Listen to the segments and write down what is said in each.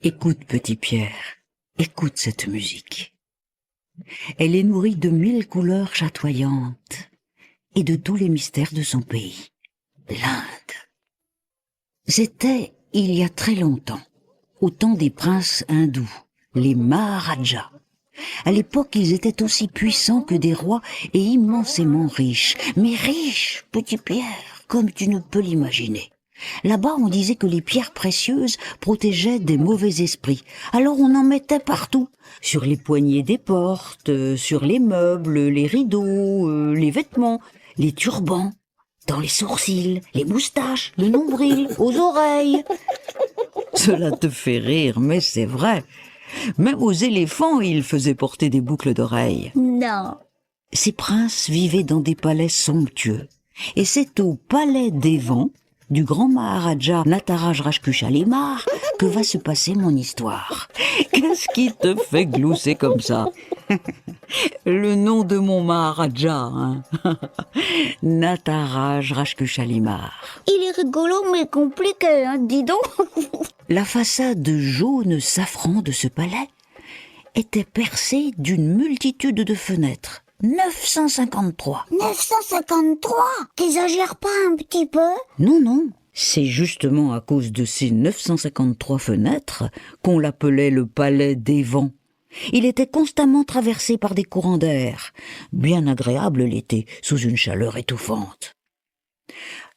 Écoute, petit Pierre, écoute cette musique. Elle est nourrie de 1000 couleurs chatoyantes et de tous les mystères de son pays, l'Inde. C'était il y a très longtemps, au temps des princes hindous, les Maharajas. À l'époque, ils étaient aussi puissants que des rois et immensément riches. Mais riches, petit Pierre, comme tu ne peux l'imaginer. Là-bas, on disait que les pierres précieuses protégeaient des mauvais esprits. Alors on en mettait partout. Sur les poignées des portes, sur les meubles, les rideaux, les vêtements, les turbans, dans les sourcils, les moustaches, le nombril, aux oreilles. Cela te fait rire, mais c'est vrai. Même aux éléphants, ils faisaient porter des boucles d'oreilles. Non. Ces princes vivaient dans des palais somptueux. Et c'est au palais des vents du grand Maharaja Nataraj Rajkushalimar que va se passer mon histoire. Qu'est-ce qui te fait glousser comme ça? Le nom de mon Maharaja, hein? Nataraj Rajkushalimar. Il est rigolo mais compliqué, hein, dis donc. La façade jaune safran de ce palais était percée d'une multitude de fenêtres. 953. 953. T'exagères pas un petit peu? Non, non. C'est justement à cause de ces 953 fenêtres qu'on l'appelait le palais des vents. Il était constamment traversé par des courants d'air, bien agréable l'été, sous une chaleur étouffante.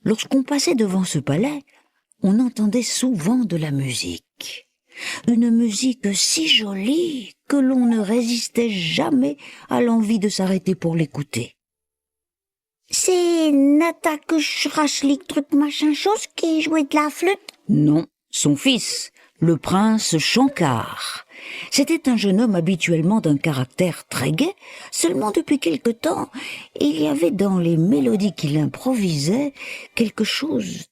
Lorsqu'on passait devant ce palais, on entendait souvent de la musique. Une musique si jolie que l'on ne résistait jamais à l'envie de s'arrêter pour l'écouter. C'est Natakushrashlik truc machin chose qui jouait de la flûte? Non, son fils, le prince Shankar. C'était un jeune homme habituellement d'un caractère très gai, seulement depuis quelque temps, il y avait dans les mélodies qu'il improvisait quelque chose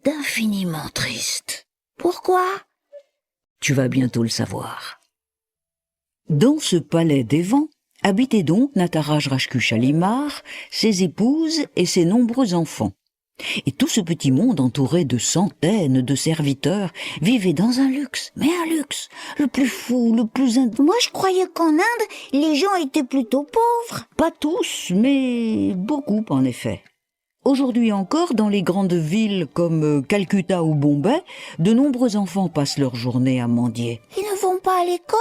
d'infiniment triste. Pourquoi? Tu vas bientôt le savoir. Dans ce palais des vents, habitaient donc Nataraj Rajkushalimar, ses épouses et ses nombreux enfants. Et tout ce petit monde entouré de centaines de serviteurs vivait dans un luxe, mais un luxe, le plus fou, le plus... Moi je croyais qu'en Inde, les gens étaient plutôt pauvres. Pas tous, mais beaucoup en effet. Aujourd'hui encore, dans les grandes villes comme Calcutta ou Bombay, de nombreux enfants passent leur journée à mendier. Ils ne vont pas à l'école?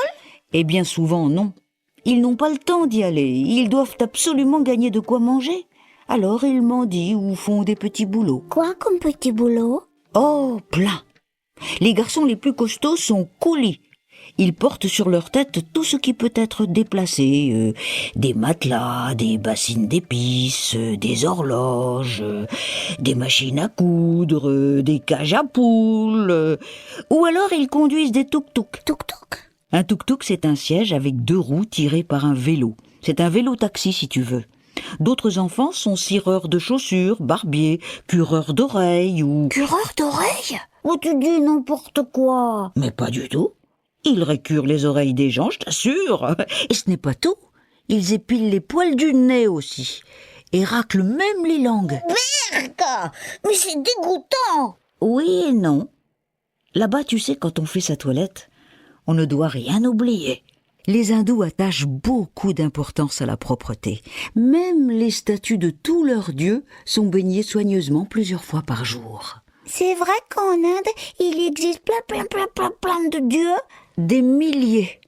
Et bien souvent, non. Ils n'ont pas le temps d'y aller. Ils doivent absolument gagner de quoi manger. Alors ils mendient ou font des petits boulots. Quoi comme petit boulot? Oh, plein. Les garçons les plus costauds sont coulis. Ils portent sur leur tête tout ce qui peut être déplacé, des matelas, des bassines d'épices, des horloges, des machines à coudre, des cages à poules, ou alors ils conduisent des tuk-tuk. Tuk-tuk. Un tuk-tuk, c'est un siège avec 2 roues tirées par un vélo. C'est un vélo-taxi si tu veux. D'autres enfants sont cireurs de chaussures, barbiers, cureurs d'oreilles ou... Cureur d'oreilles? Oh, tu dis n'importe quoi. Mais pas du tout. Ils récurent les oreilles des gens, je t'assure. Et ce n'est pas tout. Ils épilent les poils du nez aussi. Et raclent même les langues. Berga, mais c'est dégoûtant. Oui et non. Là-bas, tu sais, quand on fait sa toilette, on ne doit rien oublier. Les hindous attachent beaucoup d'importance à la propreté. Même les statues de tous leurs dieux sont baignées soigneusement plusieurs fois par jour. C'est vrai qu'en Inde, il existe plein de dieux? Des milliers.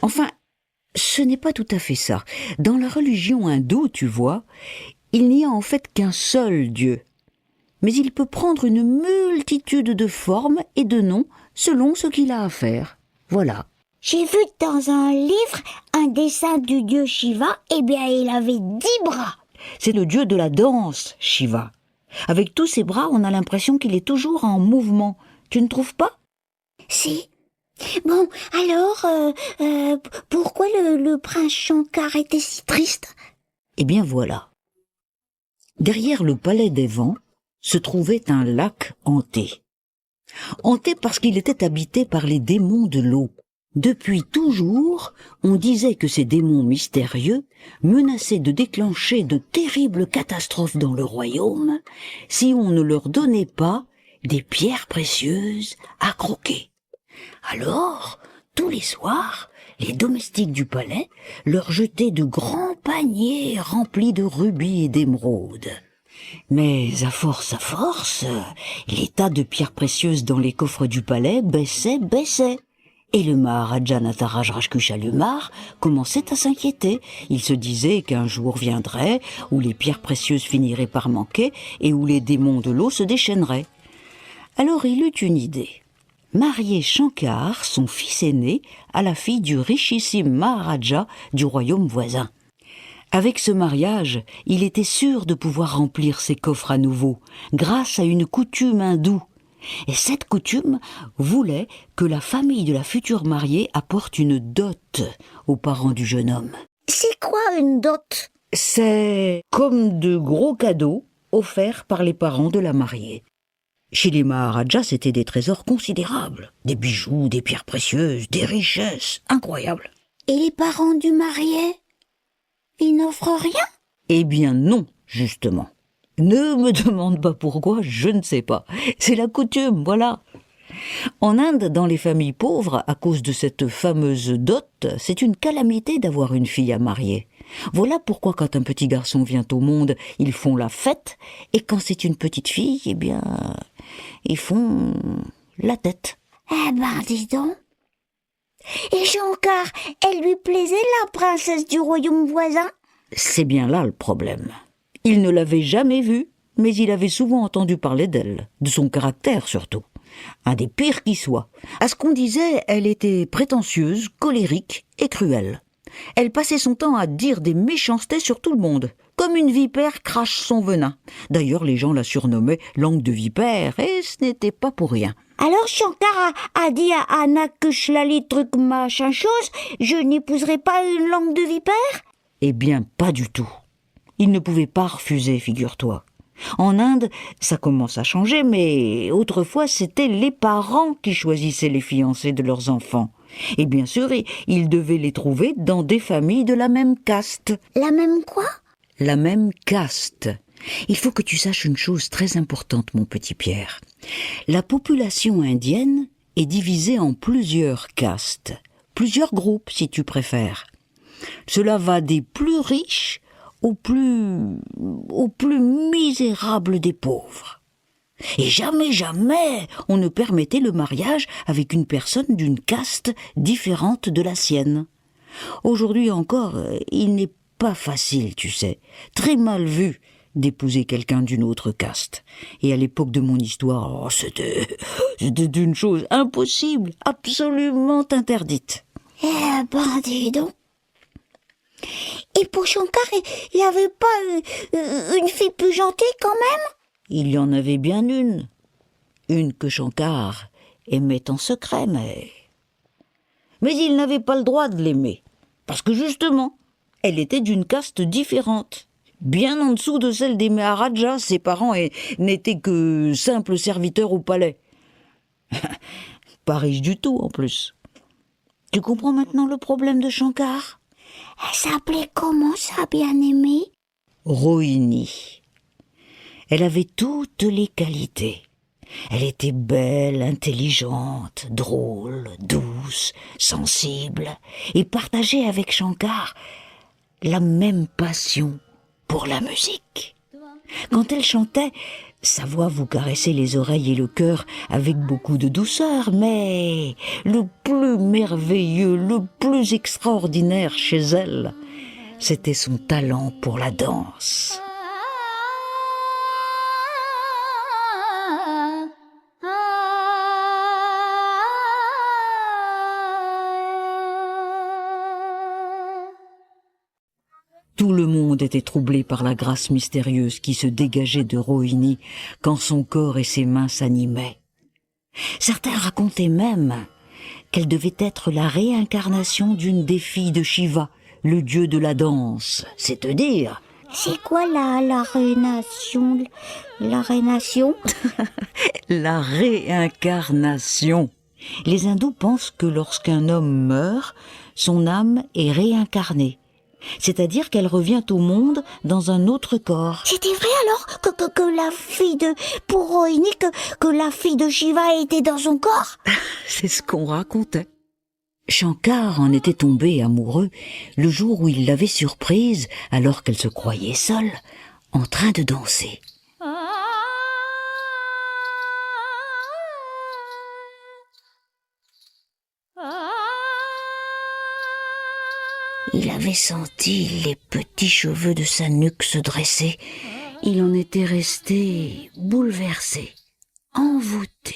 Enfin, ce n'est pas tout à fait ça. Dans la religion hindoue, tu vois, il n'y a en fait qu'un seul Dieu. Mais il peut prendre une multitude de formes et de noms selon ce qu'il a à faire. Voilà. J'ai vu dans un livre un dessin du dieu Shiva, eh bien il avait 10 bras. C'est le dieu de la danse, Shiva. Avec tous ses bras, on a l'impression qu'il est toujours en mouvement. Tu ne trouves pas? Si. Bon, alors, pourquoi le prince Shankar était si triste? Eh bien voilà. Derrière le palais des vents se trouvait un lac hanté. Hanté parce qu'il était habité par les démons de l'eau. Depuis toujours, on disait que ces démons mystérieux menaçaient de déclencher de terribles catastrophes dans le royaume si on ne leur donnait pas des pierres précieuses à croquer. Alors, tous les soirs, les domestiques du palais leur jetaient de grands paniers remplis de rubis et d'émeraudes. Mais à force, les tas de pierres précieuses dans les coffres du palais baissaient. Et le Maharaja Nataraj Rajkushalumar commençait à s'inquiéter. Il se disait qu'un jour viendrait où les pierres précieuses finiraient par manquer et où les démons de l'eau se déchaîneraient. Alors il eut une idée. Marier Shankar, son fils aîné, à la fille du richissime Maharaja du royaume voisin. Avec ce mariage, il était sûr de pouvoir remplir ses coffres à nouveau, grâce à une coutume hindoue. Et cette coutume voulait que la famille de la future mariée apporte une dot aux parents du jeune homme. C'est quoi une dot? C'est comme de gros cadeaux offerts par les parents de la mariée. Chez les Maharajas, c'était des trésors considérables, des bijoux, des pierres précieuses, des richesses incroyables. Et les parents du marié, ils n'offrent rien? Eh bien non, justement. Ne me demande pas pourquoi, je ne sais pas. C'est la coutume, voilà. En Inde, dans les familles pauvres, à cause de cette fameuse dot, c'est une calamité d'avoir une fille à marier. Voilà pourquoi quand un petit garçon vient au monde, ils font la fête, et quand c'est une petite fille, eh bien, ils font la tête. Eh ben, dis donc. Et Shankar, elle lui plaisait, la princesse du royaume voisin? C'est bien là le problème. Il ne l'avait jamais vue, mais il avait souvent entendu parler d'elle, de son caractère surtout. Un des pires qui soit. À ce qu'on disait, elle était prétentieuse, colérique et cruelle. Elle passait son temps à dire des méchancetés sur tout le monde, comme une vipère crache son venin. D'ailleurs, les gens la surnommaient langue de vipère, et ce n'était pas pour rien. Alors Shankar a dit à Anna que Shlali truc machin chose, je n'épouserai pas une langue de vipère? Eh bien, pas du tout. Il ne pouvait pas refuser, figure-toi. En Inde, ça commence à changer, mais autrefois, c'était les parents qui choisissaient les fiancés de leurs enfants. Et bien sûr, ils devaient les trouver dans des familles de la même caste. La même quoi? La même caste. Il faut que tu saches une chose très importante, mon petit Pierre. La population indienne est divisée en plusieurs castes, plusieurs groupes si tu préfères. Cela va des plus riches aux plus misérables des pauvres. Et jamais on ne permettait le mariage avec une personne d'une caste différente de la sienne. Aujourd'hui encore, il n'est pas facile, tu sais, très mal vu d'épouser quelqu'un d'une autre caste. Et à l'époque de mon histoire, c'était une chose impossible, absolument interdite. Eh ben, dis donc. Et pour Shankar, il n'y avait pas une fille plus gentille quand même? Il y en avait bien une que Shankar aimait en secret, mais il n'avait pas le droit de l'aimer, parce que justement, elle était d'une caste différente, bien en dessous de celle des Maharajas. Ses parents n'étaient que simples serviteurs au palais. Pas riches du tout, en plus. Tu comprends maintenant le problème de Shankar? Elle s'appelait comment, sa bien-aimée? Rohini. Elle avait toutes les qualités. Elle était belle, intelligente, drôle, douce, sensible, et partageait avec Shankar la même passion pour la musique. Quand elle chantait, sa voix vous caressait les oreilles et le cœur avec beaucoup de douceur, mais le plus merveilleux, le plus extraordinaire chez elle, c'était son talent pour la danse. Tout le monde était troublé par la grâce mystérieuse qui se dégageait de Rohini quand son corps et ses mains s'animaient. Certains racontaient même qu'elle devait être la réincarnation d'une des filles de Shiva, le dieu de la danse, c'est te dire. C'est quoi la réincarnation? La réincarnation? La réincarnation. Les hindous pensent que lorsqu'un homme meurt, son âme est réincarnée. c'est-à-dire qu'elle revient au monde dans un autre corps. C'était vrai alors que la fille de... Pour Rohini, que la fille de Shiva était dans son corps? C'est ce qu'on racontait. Shankar en était tombé amoureux le jour où il l'avait surprise, alors qu'elle se croyait seule, en train de danser. Il avait senti les petits cheveux de sa nuque se dresser. Il en était resté bouleversé, envoûté.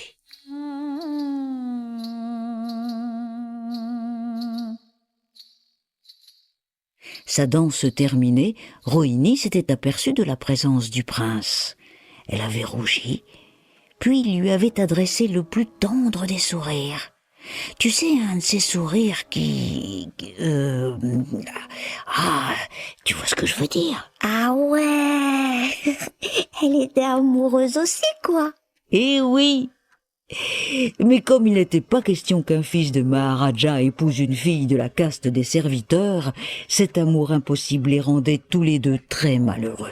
Sa danse terminée, Rohini s'était aperçue de la présence du prince. Elle avait rougi, puis il lui avait adressé le plus tendre des sourires. Tu sais, un de ces sourires qui... tu vois ce que je veux dire? Ah ouais. Elle était amoureuse aussi, quoi. Eh oui. Mais comme il n'était pas question qu'un fils de Maharaja épouse une fille de la caste des serviteurs, cet amour impossible les rendait tous les deux très malheureux.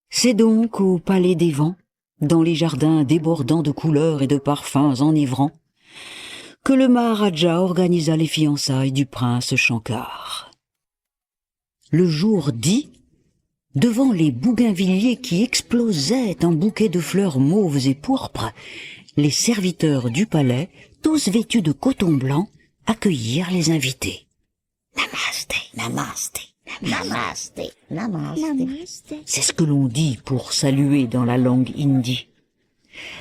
C'est donc au Palais des Vents, dans les jardins débordants de couleurs et de parfums enivrants, que le Maharaja organisa les fiançailles du prince Shankar. Le jour dit, devant les bougainvilliers qui explosaient en bouquets de fleurs mauves et pourpres, les serviteurs du palais, tous vêtus de coton blanc, accueillirent les invités. Namasté, namasté, namasté, namasté. C'est ce que l'on dit pour saluer dans la langue hindi.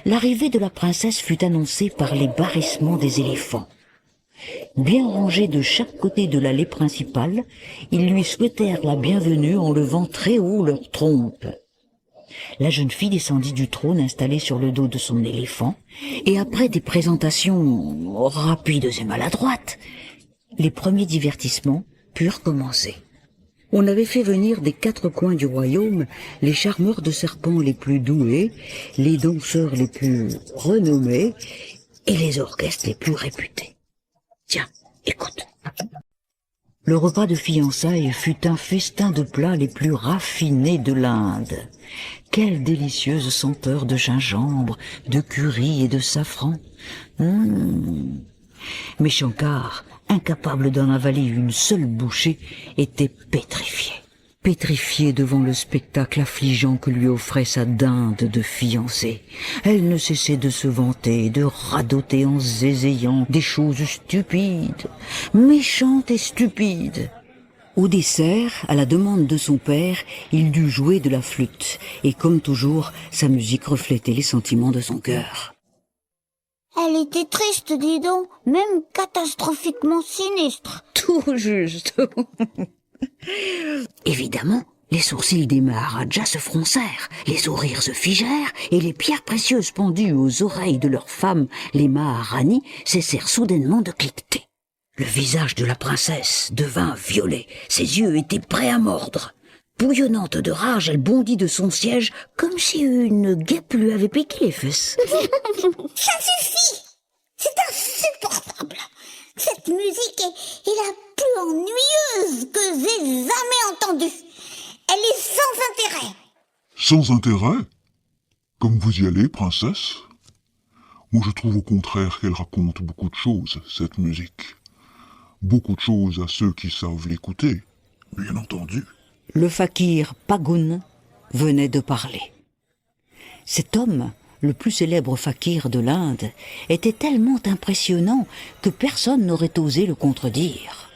L'arrivée de la princesse fut annoncée par les barrissements des éléphants. Bien rangés de chaque côté de l'allée principale, ils lui souhaitèrent la bienvenue en levant très haut leurs trompes. La jeune fille descendit du trône installé sur le dos de son éléphant, et après des présentations rapides et maladroites, les premiers divertissements purent commencer. On avait fait venir des 4 coins du royaume les charmeurs de serpents les plus doués, les danseurs les plus renommés et les orchestres les plus réputés. Tiens, écoute. Le repas de fiançailles fut un festin de plats les plus raffinés de l'Inde. Quelle délicieuse senteur de gingembre, de curry et de safran. Mais Shankar, incapable d'en avaler une seule bouchée, était pétrifié devant le spectacle affligeant que lui offrait sa dinde de fiancée. Elle ne cessait de se vanter, de radoter en zézayant des choses stupides, méchantes et stupides. Au dessert, à la demande de son père, il dut jouer de la flûte, et comme toujours, sa musique reflétait les sentiments de son cœur. Elle était triste, dis donc, même catastrophiquement sinistre. Tout juste. Évidemment, les sourcils des Maharajas se froncèrent, les sourires se figèrent, et les pierres précieuses pendues aux oreilles de leurs femmes, les Maharani, cessèrent soudainement de cliqueter. Le visage de la princesse devint violet, ses yeux étaient prêts à mordre. Bouillonnante de rage, elle bondit de son siège comme si une guêpe lui avait piqué les fesses. Ça suffit! C'est insupportable! Cette musique est la plus ennuyeuse que j'ai jamais entendue. Elle est sans intérêt. Sans intérêt? Comme vous y allez, princesse? Moi, je trouve au contraire qu'elle raconte beaucoup de choses, cette musique. Beaucoup de choses à ceux qui savent l'écouter, bien entendu. Le fakir Pagun venait de parler. Cet homme, le plus célèbre fakir de l'Inde, était tellement impressionnant que personne n'aurait osé le contredire.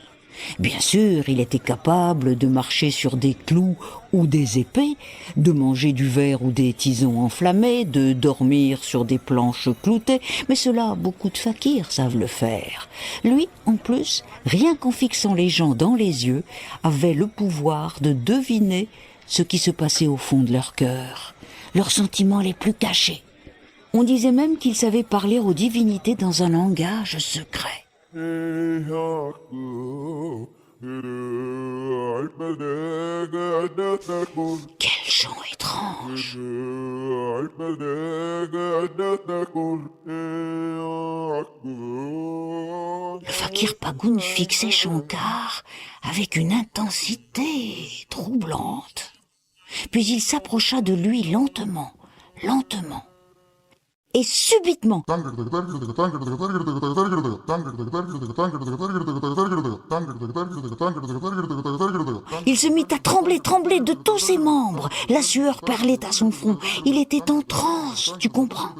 Bien sûr, il était capable de marcher sur des clous ou des épées, de manger du verre ou des tisons enflammés, de dormir sur des planches cloutées, mais cela, beaucoup de fakirs savent le faire. Lui, en plus, rien qu'en fixant les gens dans les yeux, avait le pouvoir de deviner ce qui se passait au fond de leur cœur, leurs sentiments les plus cachés. On disait même qu'il savait parler aux divinités dans un langage secret. Quel chant étrange! Le fakir Pagoun fixait Shankar avec une intensité troublante. Puis il s'approcha de lui lentement, lentement. Et subitement, il se mit à trembler, trembler de tous ses membres. La sueur perlait à son front. Il était en transe, tu comprends.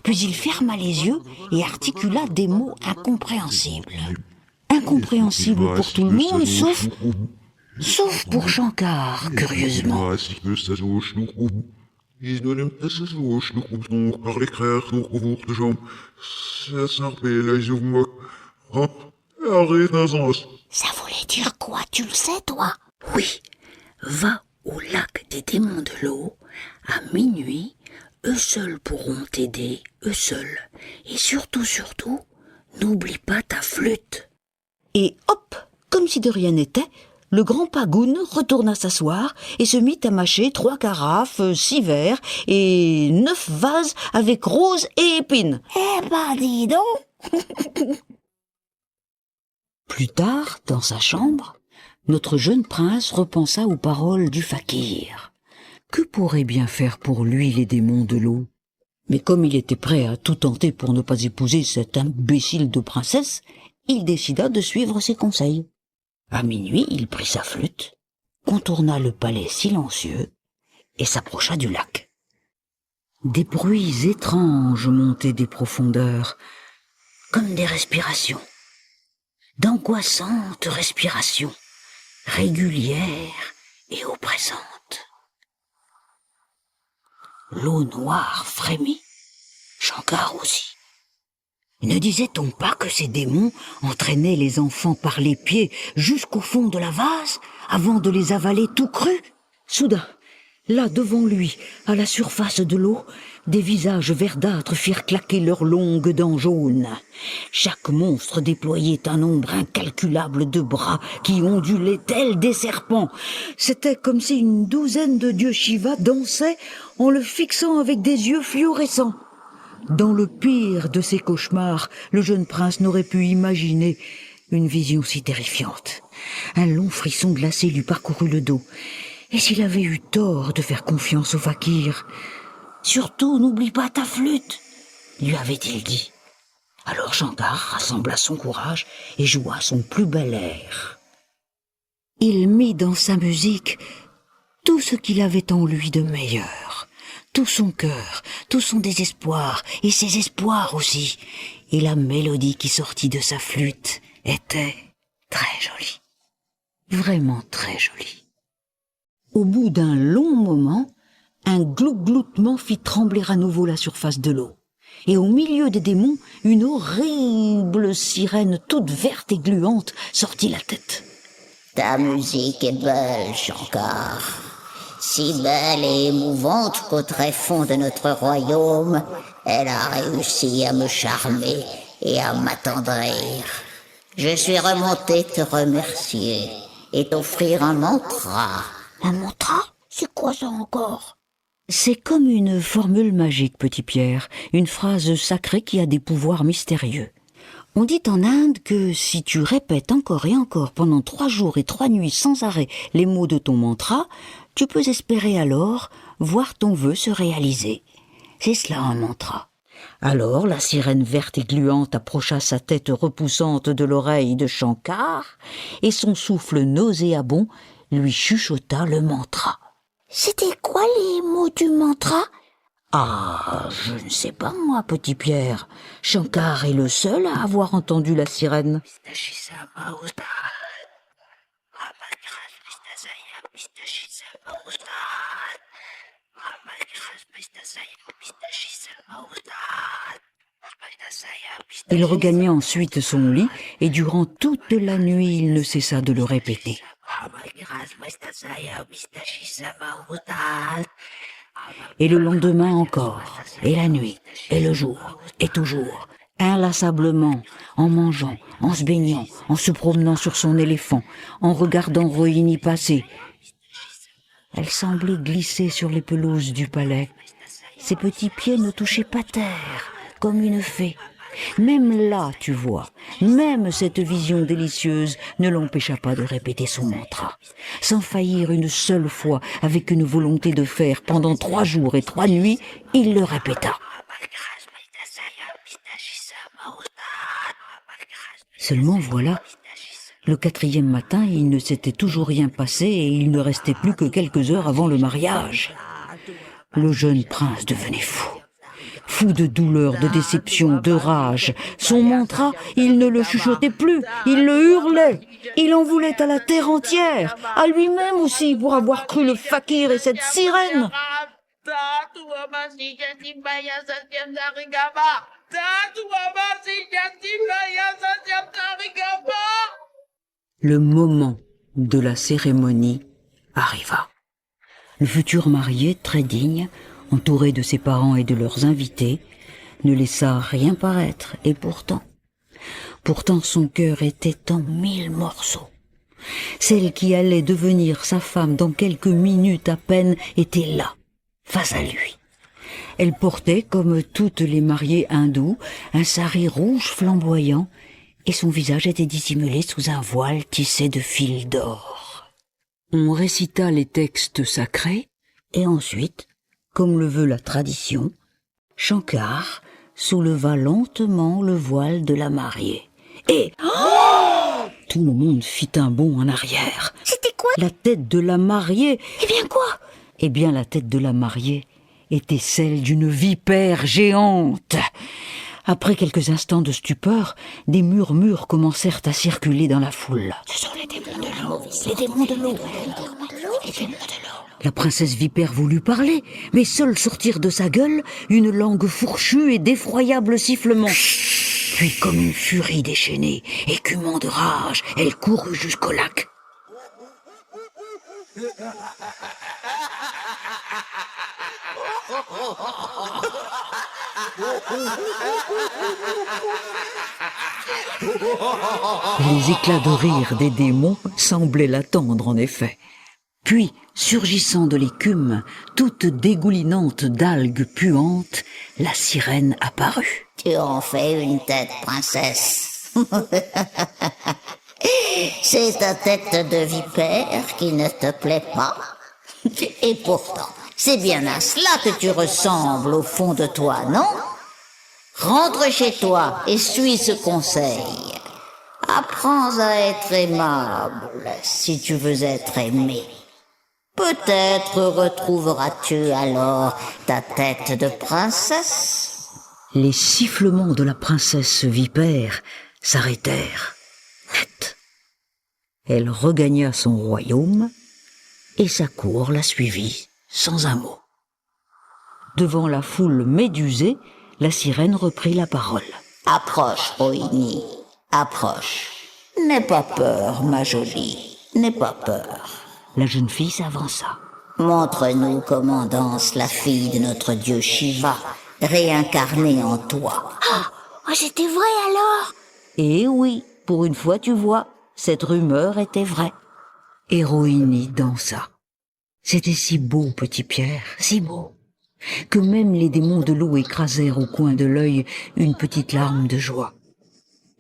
Puis il ferma les yeux et articula des mots incompréhensibles. Incompréhensibles pour tout le monde, sauf pour Shankar, curieusement. Ça voulait dire quoi, tu le sais, toi? Oui, va au lac des démons de l'eau, à minuit, eux seuls pourront t'aider, eux seuls. Et surtout, n'oublie pas ta flûte. Et hop, comme si de rien n'était, le grand Pagoun retourna s'asseoir et se mit à mâcher 3 carafes, 6 verres et 9 vases avec roses et épines. Eh ben, dis donc. Plus tard, dans sa chambre, notre jeune prince repensa aux paroles du fakir. Que pourraient bien faire pour lui les démons de l'eau? Mais comme il était prêt à tout tenter pour ne pas épouser cette imbécile de princesse, il décida de suivre ses conseils. À minuit, il prit sa flûte, contourna le palais silencieux et s'approcha du lac. Des bruits étranges montaient des profondeurs, comme des respirations, d'angoissantes respirations, régulières et oppressantes. L'eau noire frémit, Shankar aussi. Ne disait-on pas que ces démons entraînaient les enfants par les pieds jusqu'au fond de la vase avant de les avaler tout crus? Soudain, là devant lui, à la surface de l'eau, des visages verdâtres firent claquer leurs longues dents jaunes. Chaque monstre déployait un nombre incalculable de bras qui ondulaient tels des serpents. C'était comme si une douzaine de dieux Shiva dansaient en le fixant avec des yeux fluorescents. Dans le pire de ses cauchemars, le jeune prince n'aurait pu imaginer une vision si terrifiante. Un long frisson glacé lui parcourut le dos. Et s'il avait eu tort de faire confiance au fakir? Surtout, n'oublie pas ta flûte, lui avait-il dit. Alors Shankar rassembla son courage et joua son plus bel air. Il mit dans sa musique tout ce qu'il avait en lui de meilleur. Tout son cœur, tout son désespoir, et ses espoirs aussi. Et la mélodie qui sortit de sa flûte était très jolie. Vraiment très jolie. Au bout d'un long moment, un glougloutement fit trembler à nouveau la surface de l'eau. Et au milieu des démons, une horrible sirène toute verte et gluante sortit la tête. Ta musique est belle, Shankar. Si belle et émouvante qu'au tréfonds de notre royaume, elle a réussi à me charmer et à m'attendrir. Je suis remonté te remercier et t'offrir un mantra. Un mantra? C'est quoi ça encore? C'est comme une formule magique, petit Pierre, une phrase sacrée qui a des pouvoirs mystérieux. On dit en Inde que si tu répètes encore et encore pendant 3 jours et 3 nuits sans arrêt les mots de ton mantra, tu peux espérer alors voir ton vœu se réaliser. C'est cela un mantra. Alors la sirène verte et gluante approcha sa tête repoussante de l'oreille de Shankar et son souffle nauséabond lui chuchota le mantra. C'était quoi les mots du mantra? Ah, je ne sais pas moi, petit Pierre. Shankar est le seul à avoir entendu la sirène. Il regagna ensuite son lit et durant toute la nuit il ne cessa de le répéter. Et le lendemain encore, et la nuit, et le jour, et toujours, inlassablement, en mangeant, en se baignant, en se promenant sur son éléphant, en regardant Rohini passer. Elle semblait glisser sur les pelouses du palais. Ses petits pieds ne touchaient pas terre, comme une fée. Même là, tu vois, même cette vision délicieuse ne l'empêcha pas de répéter son mantra. Sans faillir une seule fois, avec une volonté de faire pendant 3 jours et 3 nuits, il le répéta. Seulement voilà, le 4e matin, il ne s'était toujours rien passé et il ne restait plus que quelques heures avant le mariage. Le jeune prince devenait fou. Fou de douleur, de déception, de rage. Son mantra, il ne le chuchotait plus, il le hurlait. Il en voulait à la terre entière, à lui-même aussi, pour avoir cru le fakir et cette sirène. Le moment de la cérémonie arriva. Le futur marié, très digne, entouré de ses parents et de leurs invités, ne laissa rien paraître, et pourtant son cœur était en 1000 morceaux. Celle qui allait devenir sa femme dans quelques minutes à peine était là, face à lui. Elle portait, comme toutes les mariées hindoues, un sari rouge flamboyant, et son visage était dissimulé sous un voile tissé de fils d'or. On récita les textes sacrés, et ensuite, comme le veut la tradition, Shankar souleva lentement le voile de la mariée. Et tout le monde fit un bond en arrière. C'était quoi? La tête de la mariée. Eh bien quoi? Eh bien, la tête de la mariée était celle d'une vipère géante. Après quelques instants de stupeur, des murmures commencèrent à circuler dans la foule. Ce sont les démons de l'eau. Les démons de l'eau. Les démons de l'eau. La princesse vipère voulut parler, mais seul sortir de sa gueule une langue fourchue et d'effroyables sifflements. Puis, comme une furie déchaînée, écumant de rage, elle courut jusqu'au lac. Les éclats de rire des démons semblaient l'attendre en effet. Puis, surgissant de l'écume, toute dégoulinante d'algues puantes, la sirène apparut. Tu en fais une tête, princesse. C'est ta tête de vipère qui ne te plaît pas. Et pourtant, c'est bien à cela que tu ressembles au fond de toi, non? Rentre chez toi et suis ce conseil. Apprends à être aimable si tu veux être aimé. Peut-être retrouveras-tu alors ta tête de princesse. Les sifflements de la princesse vipère s'arrêtèrent net. Elle regagna son royaume et sa cour la suivit sans un mot. Devant la foule médusée, la sirène reprit la parole. Approche, Rohini, approche. N'aie pas peur, ma jolie, n'aie pas peur. La jeune fille s'avança. Montre-nous comment danse la fille de notre dieu Shiva, réincarnée en toi. Oh, c'était vrai alors? Eh oui, pour une fois tu vois, cette rumeur était vraie. Et Rohini dansa. C'était si beau, petit Pierre, si beau, que même les démons de l'eau écrasèrent au coin de l'œil une petite larme de joie.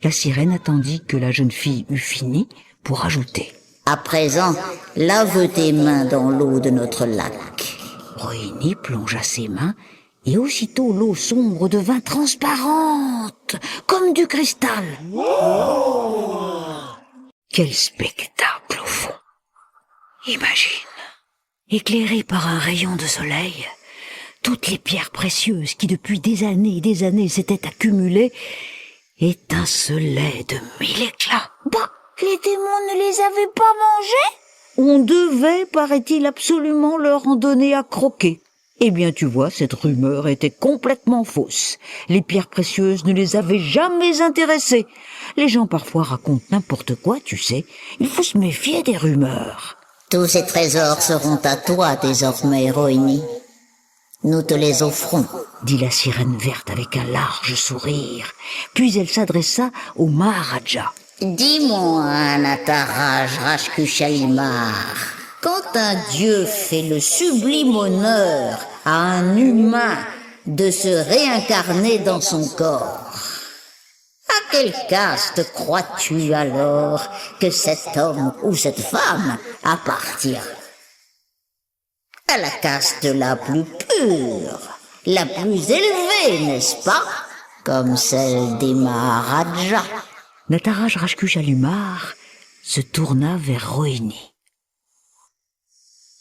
La sirène attendit que la jeune fille eût fini pour ajouter. À présent, lave tes mains dans l'eau de notre lac. Rohini plongea ses mains, et aussitôt l'eau sombre devint transparente, comme du cristal. Quel spectacle au fond! Imagine, éclairées par un rayon de soleil, toutes les pierres précieuses qui depuis des années s'étaient accumulées, étincelaient de 1000 éclats. Bah, les démons ne les avaient pas mangés? On devait, paraît-il, absolument leur en donner à croquer. Eh bien, tu vois, cette rumeur était complètement fausse. Les pierres précieuses ne les avaient jamais intéressées. Les gens parfois racontent n'importe quoi, tu sais. Il faut se méfier des rumeurs. Tous ces trésors seront à toi désormais, Rohini. Nous te les offrons, dit la sirène verte avec un large sourire. Puis elle s'adressa au Maharaja. Dis-moi, Nataraj Rajkushalimar, quand un dieu fait le sublime honneur à un humain de se réincarner dans son corps, quelle caste crois-tu alors que cet homme ou cette femme appartient? À la caste la plus pure, la plus élevée, n'est-ce pas? Comme celle des Maharajas. Nataraj Rajkujalumar se tourna vers Rohini.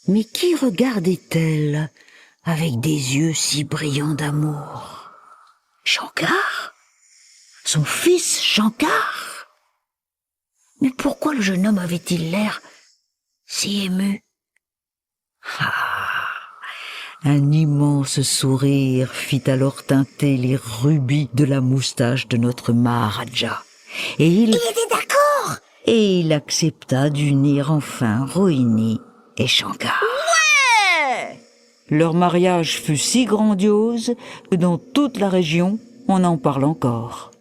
Mais qui regardait-elle avec des yeux si brillants d'amour? Shankar? Son fils Shankar? Mais pourquoi le jeune homme avait-il l'air si ému? Un immense sourire fit alors teinter les rubis de la moustache de notre Maharaja. Et il était d'accord. Et il accepta d'unir enfin Rohini et Shankar. Ouais! Leur mariage fut si grandiose que dans toute la région, on en parle encore.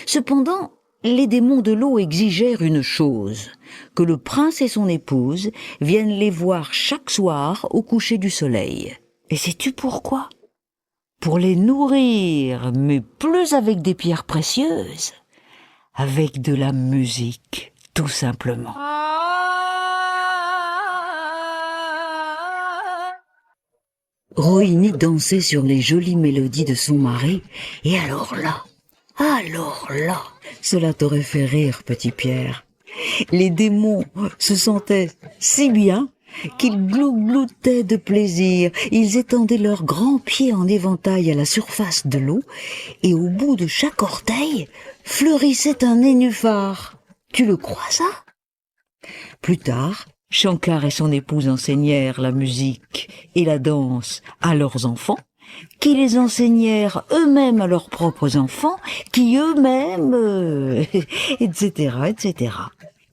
Cependant, les démons de l'eau exigèrent une chose, que le prince et son épouse viennent les voir chaque soir au coucher du soleil. Et sais-tu pourquoi? Pour les nourrir, mais plus avec des pierres précieuses, avec de la musique, tout simplement. Rohini dansait sur les jolies mélodies de son mari, et alors là, cela t'aurait fait rire, petit Pierre. Les démons se sentaient si bien qu'ils glougloutaient de plaisir. Ils étendaient leurs grands pieds en éventail à la surface de l'eau, et au bout de chaque orteil fleurissait un nénuphar. Tu le crois, ça? Plus tard, Shankar et son épouse enseignèrent la musique et la danse à leurs enfants, qui les enseignèrent eux-mêmes à leurs propres enfants, qui eux-mêmes, etc., etc.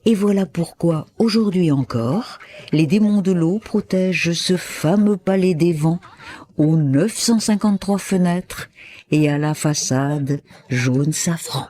Et voilà pourquoi, aujourd'hui encore, les démons de l'eau protègent ce fameux palais des vents, aux 953 fenêtres et à la façade jaune safran.